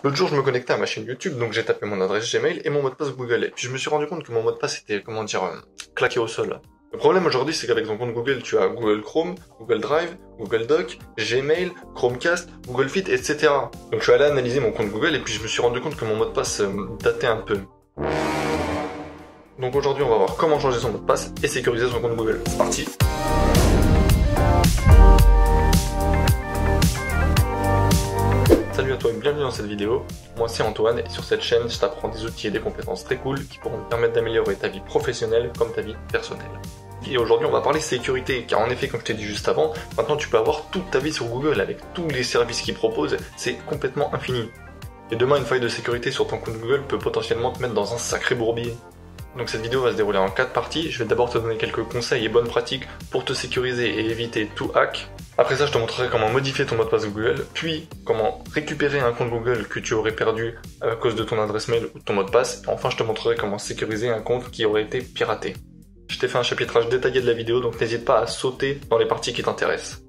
L'autre jour, je me connectais à ma chaîne YouTube, donc j'ai tapé mon adresse Gmail et mon mot de passe Google. Et puis je me suis rendu compte que mon mot de passe était, claqué au sol. Le problème aujourd'hui, c'est qu'avec ton compte Google, tu as Google Chrome, Google Drive, Google Doc, Gmail, Chromecast, Google Fit, etc. Donc je suis allé analyser mon compte Google et puis je me suis rendu compte que mon mot de passe datait un peu. Donc aujourd'hui, on va voir comment changer son mot de passe et sécuriser son compte Google. C'est parti! Salut à toi et bienvenue dans cette vidéo, moi c'est Antoine et sur cette chaîne je t'apprends des outils et des compétences très cool qui pourront te permettre d'améliorer ta vie professionnelle comme ta vie personnelle. Et aujourd'hui on va parler sécurité, car en effet comme je t'ai dit juste avant, maintenant tu peux avoir toute ta vie sur Google avec tous les services qu'ils proposent, c'est complètement infini. Et demain une faille de sécurité sur ton compte Google peut potentiellement te mettre dans un sacré bourbier. Donc cette vidéo va se dérouler en 4 parties, je vais d'abord te donner quelques conseils et bonnes pratiques pour te sécuriser et éviter tout hack. Après ça je te montrerai comment modifier ton mot de passe Google, puis comment récupérer un compte Google que tu aurais perdu à cause de ton adresse mail ou de ton mot de passe, et enfin je te montrerai comment sécuriser un compte qui aurait été piraté. Je t'ai fait un chapitrage détaillé de la vidéo, donc n'hésite pas à sauter dans les parties qui t'intéressent.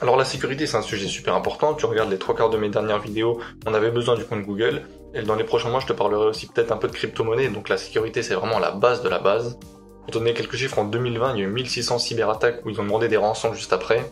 Alors la sécurité c'est un sujet super important, tu regardes les 3/4 de mes dernières vidéos, on avait besoin du compte Google, et dans les prochains mois je te parlerai aussi peut-être un peu de crypto-monnaie, donc la sécurité c'est vraiment la base de la base. Pour te donner quelques chiffres, en 2020 il y a eu 1600 cyberattaques où ils ont demandé des rançons juste après.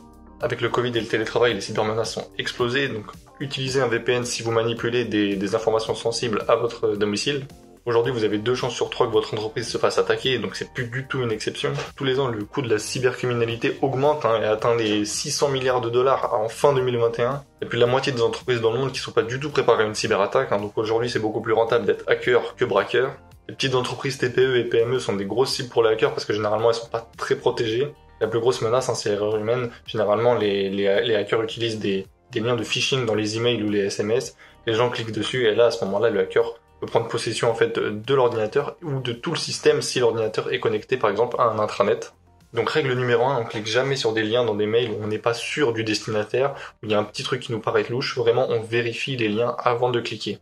Avec le Covid et le télétravail, les cybermenaces ont explosé, donc utilisez un VPN si vous manipulez des informations sensibles à votre domicile. Aujourd'hui, vous avez 2 chances sur 3 que votre entreprise se fasse attaquer, donc c'est plus du tout une exception. Tous les ans, le coût de la cybercriminalité augmente et atteint les 600 milliards de dollars en fin 2021. Et puis la moitié des entreprises dans le monde qui sont pas du tout préparées à une cyberattaque, donc aujourd'hui c'est beaucoup plus rentable d'être hacker que braqueur. Les petites entreprises TPE et PME sont des grosses cibles pour les hackers parce que généralement elles sont pas très protégées. La plus grosse menace, c'est l'erreur humaine. Généralement, les hackers utilisent des liens de phishing dans les emails ou les SMS. Les gens cliquent dessus et là, à ce moment-là, le hacker peut prendre possession en fait de l'ordinateur ou de tout le système si l'ordinateur est connecté par exemple à un intranet. Donc règle numéro 1, on clique jamais sur des liens dans des mails où on n'est pas sûr du destinataire, où il y a un petit truc qui nous paraît louche. Vraiment, on vérifie les liens avant de cliquer.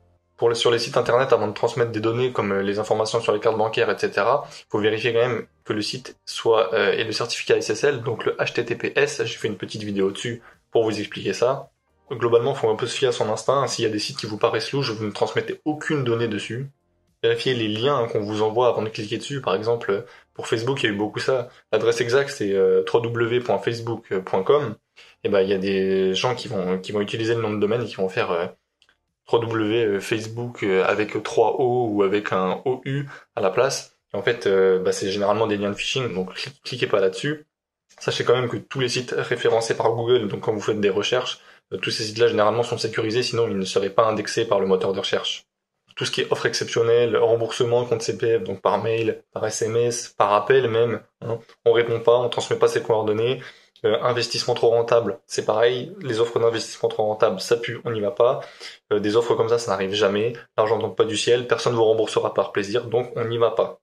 Sur les sites internet, avant de transmettre des données comme les informations sur les cartes bancaires, etc., il faut vérifier quand même que le site ait le certificat SSL, donc le HTTPS. J'ai fait une petite vidéo dessus pour vous expliquer ça. Globalement, il faut un peu se fier à son instinct. S'il y a des sites qui vous paraissent louches, vous ne transmettez aucune donnée dessus. Vérifiez les liens qu'on vous envoie avant de cliquer dessus. Par exemple, pour Facebook, il y a eu beaucoup ça. L'adresse exacte, c'est www.facebook.com. Et il y a des gens qui vont utiliser le nom de domaine et qui vont faire www.facebook avec 3 O ou avec un OU à la place. Et en fait, c'est généralement des liens de phishing, donc cliquez pas là-dessus. Sachez quand même que tous les sites référencés par Google, donc quand vous faites des recherches, tous ces sites-là généralement sont sécurisés, sinon ils ne seraient pas indexés par le moteur de recherche. Tout ce qui est offre exceptionnelle, remboursement, compte CPF, donc par mail, par SMS, par appel même, on répond pas, on transmet pas ses coordonnées. Investissement trop rentable, c'est pareil, les offres d'investissement trop rentable, ça pue, on n'y va pas. Des offres comme ça n'arrive jamais, l'argent ne tombe pas du ciel, personne ne vous remboursera par plaisir, donc on n'y va pas.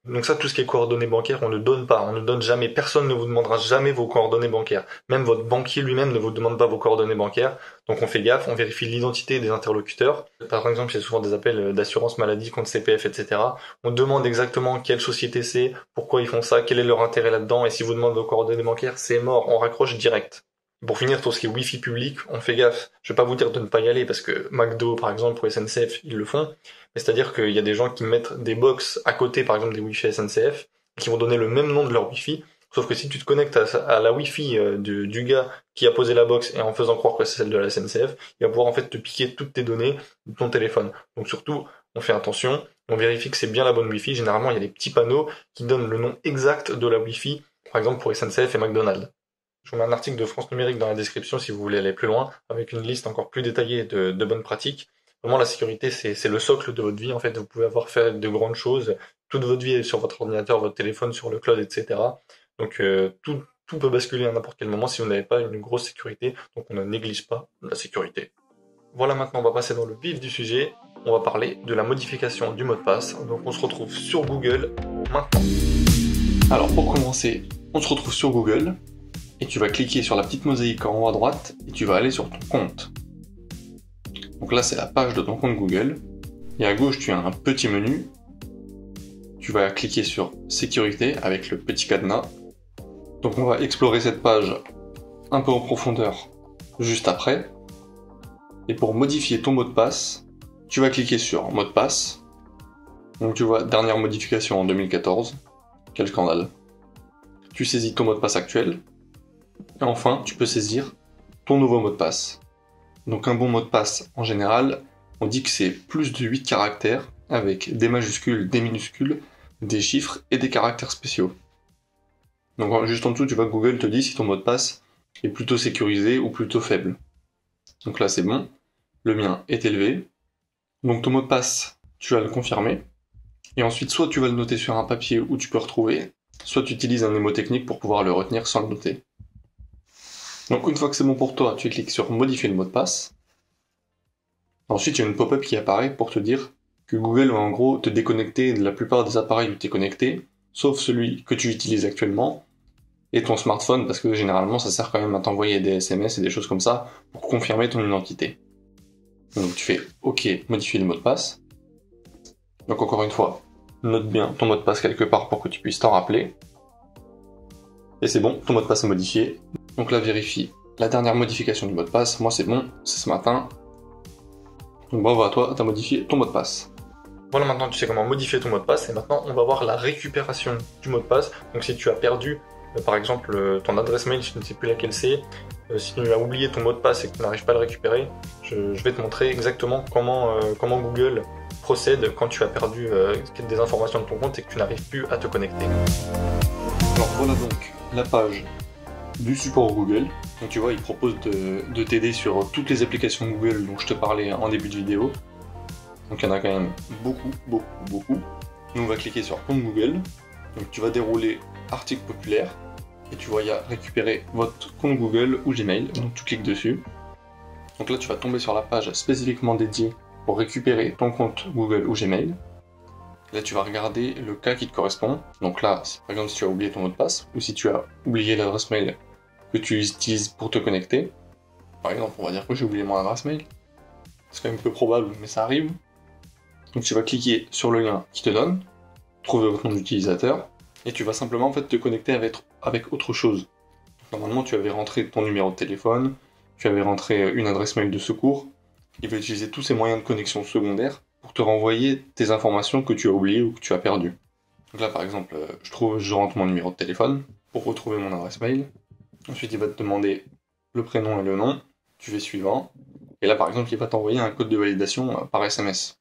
Donc ça, tout ce qui est coordonnées bancaires, on ne donne pas, on ne donne jamais, personne ne vous demandera jamais vos coordonnées bancaires. Même votre banquier lui-même ne vous demande pas vos coordonnées bancaires, donc on fait gaffe, on vérifie l'identité des interlocuteurs. Par exemple, il y a souvent des appels d'assurance maladie, compte CPF, etc. On demande exactement quelle société c'est, pourquoi ils font ça, quel est leur intérêt là-dedans, et si vous demandez vos coordonnées bancaires, c'est mort, on raccroche direct. Pour finir, tout ce qui est Wi-Fi public, on fait gaffe. Je vais pas vous dire de ne pas y aller parce que McDo, par exemple, ou SNCF, ils le font. Mais c'est-à-dire qu'il y a des gens qui mettent des box à côté, par exemple, des Wi-Fi SNCF, qui vont donner le même nom de leur Wi-Fi. Sauf que si tu te connectes à la Wi-Fi du gars qui a posé la box et en faisant croire que c'est celle de la SNCF, il va pouvoir en fait te piquer toutes tes données de ton téléphone. Donc surtout, on fait attention, on vérifie que c'est bien la bonne Wi-Fi. Généralement, il y a des petits panneaux qui donnent le nom exact de la Wi-Fi, par exemple pour SNCF et McDonald's. Je vous mets un article de France Numérique dans la description si vous voulez aller plus loin, avec une liste encore plus détaillée de bonnes pratiques. Vraiment, la sécurité, c'est le socle de votre vie. En fait, vous pouvez avoir fait de grandes choses. Toute votre vie est sur votre ordinateur, votre téléphone, sur le cloud, etc. Donc, tout peut basculer à n'importe quel moment si vous n'avez pas une grosse sécurité. Donc, on ne néglige pas la sécurité. Voilà, maintenant, on va passer dans le vif du sujet. On va parler de la modification du mot de passe. Donc, on se retrouve sur Google maintenant. Alors, pour commencer, on se retrouve sur Google. Et tu vas cliquer sur la petite mosaïque en haut à droite et tu vas aller sur ton compte. Donc là, c'est la page de ton compte Google. Et à gauche, tu as un petit menu. Tu vas cliquer sur sécurité avec le petit cadenas. Donc on va explorer cette page un peu en profondeur juste après. Et pour modifier ton mot de passe, tu vas cliquer sur mot de passe. Donc tu vois, dernière modification en 2014. Quel scandale. Tu saisis ton mot de passe actuel. Et enfin, tu peux saisir ton nouveau mot de passe. Donc un bon mot de passe, en général, on dit que c'est plus de 8 caractères, avec des majuscules, des minuscules, des chiffres et des caractères spéciaux. Donc juste en dessous, tu vois que Google te dit si ton mot de passe est plutôt sécurisé ou plutôt faible. Donc là, c'est bon. Le mien est élevé. Donc ton mot de passe, tu vas le confirmer. Et ensuite, soit tu vas le noter sur un papier où tu peux retrouver, soit tu utilises un mnémotechnique pour pouvoir le retenir sans le noter. Donc une fois que c'est bon pour toi, tu cliques sur modifier le mot de passe. Ensuite, il y a une pop-up qui apparaît pour te dire que Google va en gros te déconnecter de la plupart des appareils où tu es connecté, sauf celui que tu utilises actuellement, et ton smartphone, parce que généralement ça sert quand même à t'envoyer des SMS et des choses comme ça pour confirmer ton identité. Donc tu fais OK, modifier le mot de passe. Donc encore une fois, note bien ton mot de passe quelque part pour que tu puisses t'en rappeler. Et c'est bon, ton mot de passe est modifié. Donc là, vérifie la dernière modification du mot de passe. Moi c'est bon, c'est ce matin. Donc bravo à toi, t'as modifié ton mot de passe. Voilà, maintenant tu sais comment modifier ton mot de passe, et maintenant on va voir la récupération du mot de passe. Donc si tu as perdu, par exemple, ton adresse mail, je ne sais plus laquelle c'est, si tu as oublié ton mot de passe et que tu n'arrives pas à le récupérer, je vais te montrer exactement comment Google procède quand tu as perdu des informations de ton compte et que tu n'arrives plus à te connecter. Alors voilà donc la page du support Google. Donc tu vois, il propose de t'aider sur toutes les applications Google dont je te parlais en début de vidéo. Donc il y en a quand même beaucoup. Nous on va cliquer sur compte Google. Donc tu vas dérouler article populaire. Et tu vois, il y a récupérer votre compte Google ou Gmail. Donc tu cliques dessus. Donc là tu vas tomber sur la page spécifiquement dédiée pour récupérer ton compte Google ou Gmail. Là tu vas regarder le cas qui te correspond. Donc là, par exemple si tu as oublié ton mot de passe, ou si tu as oublié l'adresse mail que tu utilises pour te connecter. Par exemple, on va dire que j'ai oublié mon adresse mail. C'est quand même peu probable, mais ça arrive. Donc tu vas cliquer sur le lien qui te donne, trouver votre nom d'utilisateur, et tu vas simplement en fait te connecter avec autre chose. Normalement tu avais rentré ton numéro de téléphone, tu avais rentré une adresse mail de secours. Il va utiliser tous ces moyens de connexion secondaires pour te renvoyer tes informations que tu as oubliées ou que tu as perdues. Donc là par exemple, je rentre mon numéro de téléphone pour retrouver mon adresse mail. Ensuite il va te demander le prénom et le nom, tu fais suivant, et là par exemple il va t'envoyer un code de validation par SMS.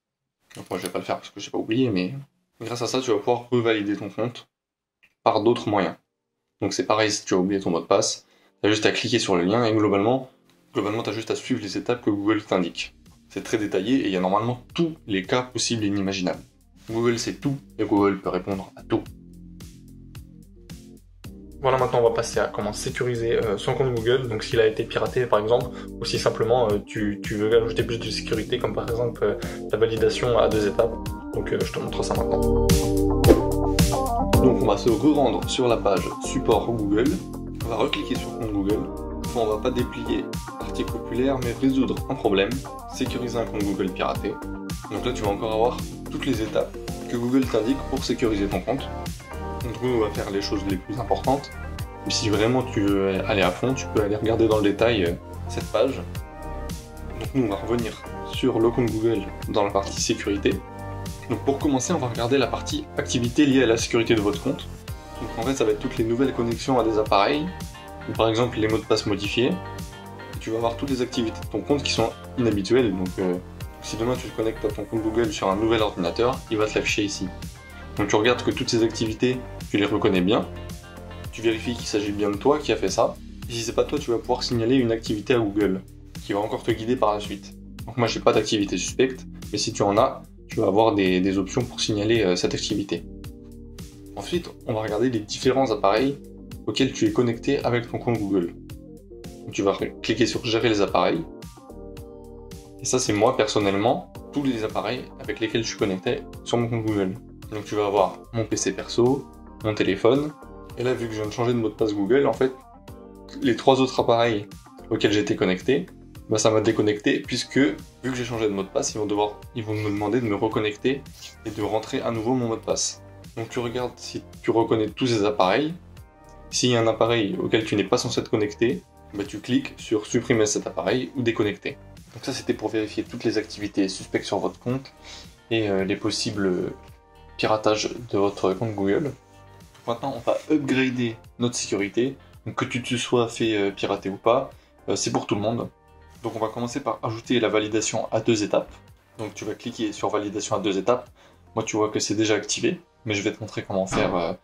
Donc moi je vais pas le faire parce que j'ai pas oublié, mais grâce à ça tu vas pouvoir revalider ton compte par d'autres moyens. Donc c'est pareil si tu as oublié ton mot de passe, tu as juste à cliquer sur le lien et globalement tu as juste à suivre les étapes que Google t'indique. C'est très détaillé et il y a normalement tous les cas possibles et inimaginables. Google sait tout et Google peut répondre à tout. Voilà, maintenant on va passer à comment sécuriser son compte Google, donc s'il a été piraté par exemple, ou si simplement tu veux ajouter plus de sécurité, comme par exemple la validation à 2 étapes. Donc je te montre ça maintenant. Donc on va se re-rendre sur la page support Google, on va recliquer sur compte Google, on va pas déplier article populaire mais résoudre un problème, sécuriser un compte Google piraté. Donc là tu vas encore avoir toutes les étapes que Google t'indique pour sécuriser ton compte. Donc nous on va faire les choses les plus importantes. Mais si vraiment tu veux aller à fond, tu peux aller regarder dans le détail cette page. Donc nous on va revenir sur le compte Google dans la partie sécurité. Donc pour commencer on va regarder la partie activité liée à la sécurité de votre compte. Donc en fait ça va être toutes les nouvelles connexions à des appareils, ou par exemple les mots de passe modifiés. Et tu vas avoir toutes les activités de ton compte qui sont inhabituelles. Donc si demain tu te connectes à ton compte Google sur un nouvel ordinateur, il va te l'afficher ici. Donc tu regardes que toutes ces activités, tu les reconnais bien, tu vérifies qu'il s'agit bien de toi qui a fait ça, et si c'est pas toi, tu vas pouvoir signaler une activité à Google, qui va encore te guider par la suite. Donc moi j'ai pas d'activité suspecte, mais si tu en as, tu vas avoir des options pour signaler cette activité. Ensuite, on va regarder les différents appareils auxquels tu es connecté avec ton compte Google. Donc tu vas cliquer sur gérer les appareils, et ça c'est moi personnellement, tous les appareils avec lesquels je suis connecté sur mon compte Google. Donc tu vas avoir mon PC perso, mon téléphone, et là vu que je viens de changer de mot de passe Google, en fait, les 3 autres appareils auxquels j'étais connecté, bah ça m'a déconnecté puisque, vu que j'ai changé de mot de passe, ils vont me demander de me reconnecter et de rentrer à nouveau mon mot de passe. Donc tu regardes si tu reconnais tous ces appareils, s'il y a un appareil auquel tu n'es pas censé te connecter, bah tu cliques sur supprimer cet appareil ou déconnecter. Donc ça c'était pour vérifier toutes les activités suspectes sur votre compte et les possibles piratages de votre compte Google. Maintenant on va upgrader notre sécurité, donc que tu te sois fait pirater ou pas, c'est pour tout le monde. Donc on va commencer par ajouter la validation à 2 étapes. Donc tu vas cliquer sur validation à 2 étapes. Moi tu vois que c'est déjà activé, mais je vais te montrer comment faire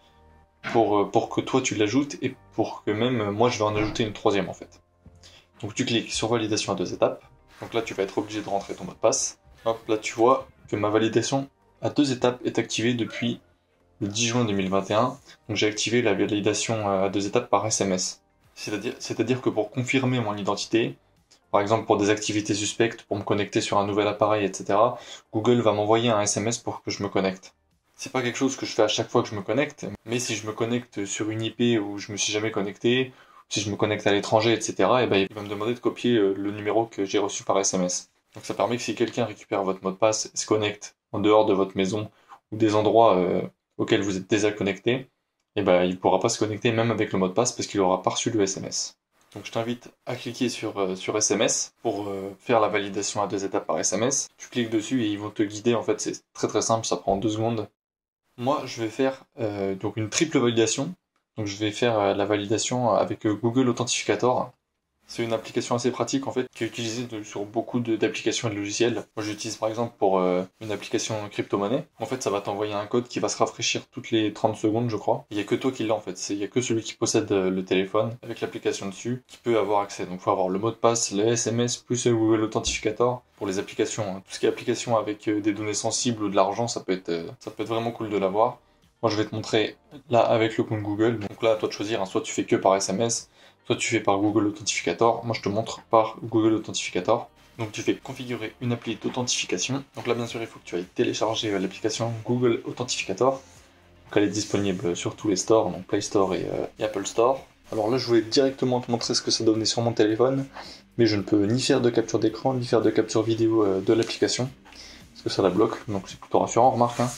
pour que toi tu l'ajoutes et pour que même moi je vais en ajouter une troisième en fait. Donc tu cliques sur validation à 2 étapes. Donc là tu vas être obligé de rentrer ton mot de passe. Hop, là tu vois que ma validation à 2 étapes est activée depuis le 10 juin 2021. Donc j'ai activé la validation à 2 étapes par SMS. C'est-à-dire que pour confirmer mon identité, par exemple pour des activités suspectes, pour me connecter sur un nouvel appareil, etc., Google va m'envoyer un SMS pour que je me connecte. C'est pas quelque chose que je fais à chaque fois que je me connecte, mais si je me connecte sur une IP où je me suis jamais connecté, si je me connecte à l'étranger, etc., et ben il va me demander de copier le numéro que j'ai reçu par SMS. Donc ça permet que si quelqu'un récupère votre mot de passe et se connecte en dehors de votre maison ou des endroits auxquels vous êtes déjà connecté, et ben il pourra pas se connecter même avec le mot de passe parce qu'il aura pas reçu le SMS. Donc je t'invite à cliquer sur SMS pour faire la validation à 2 étapes par SMS. Tu cliques dessus et ils vont te guider, en fait c'est très très simple, ça prend 2 secondes. Moi je vais faire donc une triple validation. Donc je vais faire la validation avec Google Authentificator. C'est une application assez pratique en fait, qui est utilisée sur beaucoup d'applications et de logiciels. Moi j'utilise par exemple pour une application crypto-monnaie. En fait ça va t'envoyer un code qui va se rafraîchir toutes les 30 secondes je crois. Il n'y a que toi qui l'as en fait, il n'y a que celui qui possède le téléphone avec l'application dessus qui peut avoir accès. Donc il faut avoir le mot de passe, le SMS plus le Google Authentificator pour les applications. Tout ce qui est application avec des données sensibles ou de l'argent, ça peut être vraiment cool de l'avoir. Moi je vais te montrer là avec le compte Google. Donc là à toi de choisir, hein. Soit tu fais que par SMS, soit tu fais par Google Authentificator. Moi je te montre par Google Authentificator. Donc tu fais configurer une appli d'authentification. Donc là bien sûr il faut que tu ailles télécharger l'application Google Authentificator. Donc elle est disponible sur tous les stores, donc Play Store et Apple Store. Alors là je voulais directement te montrer ce que ça donnait sur mon téléphone, mais je ne peux ni faire de capture d'écran, ni faire de capture vidéo de l'application, parce que ça la bloque, donc c'est plutôt rassurant, remarque. Hein.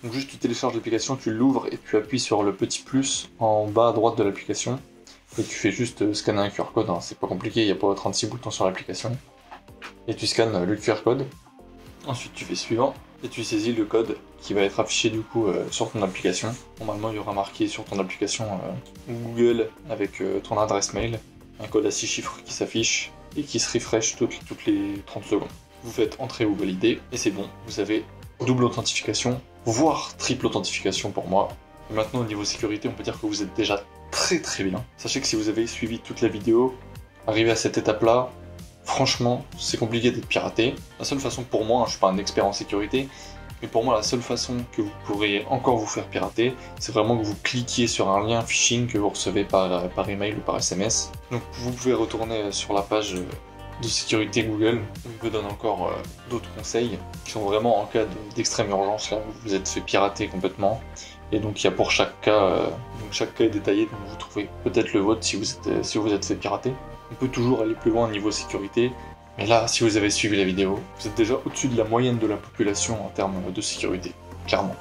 Donc juste tu télécharges l'application, tu l'ouvres et tu appuies sur le petit plus en bas à droite de l'application. Et tu fais juste scanner un QR code, hein. C'est pas compliqué, il n'y a pas 36 boutons sur l'application. Et tu scannes le QR code. Ensuite tu fais suivant et tu saisis le code qui va être affiché du coup sur ton application. Normalement il y aura marqué sur ton application Google avec ton adresse mail, un code à 6 chiffres qui s'affiche et qui se refresh toutes les 30 secondes. Vous faites entrer ou valider et c'est bon, vous avez double authentification, voire triple authentification pour moi. Et maintenant au niveau sécurité, on peut dire que vous êtes déjà très très bien. Sachez que si vous avez suivi toute la vidéo, arrivé à cette étape-là, franchement, c'est compliqué d'être piraté. La seule façon pour moi, je suis pas un expert en sécurité, mais pour moi la seule façon que vous pourrez encore vous faire pirater, c'est vraiment que vous cliquiez sur un lien phishing que vous recevez par email ou par SMS. Donc vous pouvez retourner sur la page de sécurité Google, où il vous donne encore d'autres conseils qui sont vraiment en cas d'extrême urgence, là où vous êtes fait pirater complètement. Et donc il y a pour chaque cas, donc chaque cas est détaillé, donc vous trouvez peut-être le vôtre si vous êtes fait pirater. On peut toujours aller plus loin au niveau sécurité, mais là, si vous avez suivi la vidéo, vous êtes déjà au-dessus de la moyenne de la population en termes de sécurité, clairement.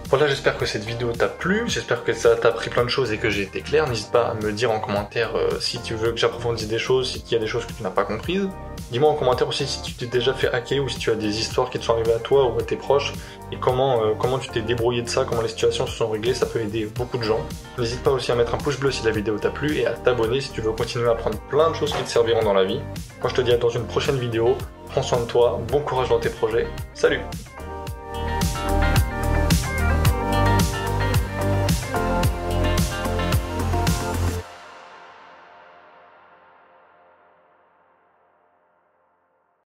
Voilà, j'espère que cette vidéo t'a plu, j'espère que ça t'a appris plein de choses et que j'ai été clair. N'hésite pas à me dire en commentaire si tu veux que j'approfondisse des choses, s'il y a des choses que tu n'as pas comprises. Dis-moi en commentaire aussi si tu t'es déjà fait hacker ou si tu as des histoires qui te sont arrivées à toi ou à tes proches et comment tu t'es débrouillé de ça, comment les situations se sont réglées, ça peut aider beaucoup de gens. N'hésite pas aussi à mettre un pouce bleu si la vidéo t'a plu et à t'abonner si tu veux continuer à apprendre plein de choses qui te serviront dans la vie. Moi je te dis à dans une prochaine vidéo, prends soin de toi, bon courage dans tes projets, salut!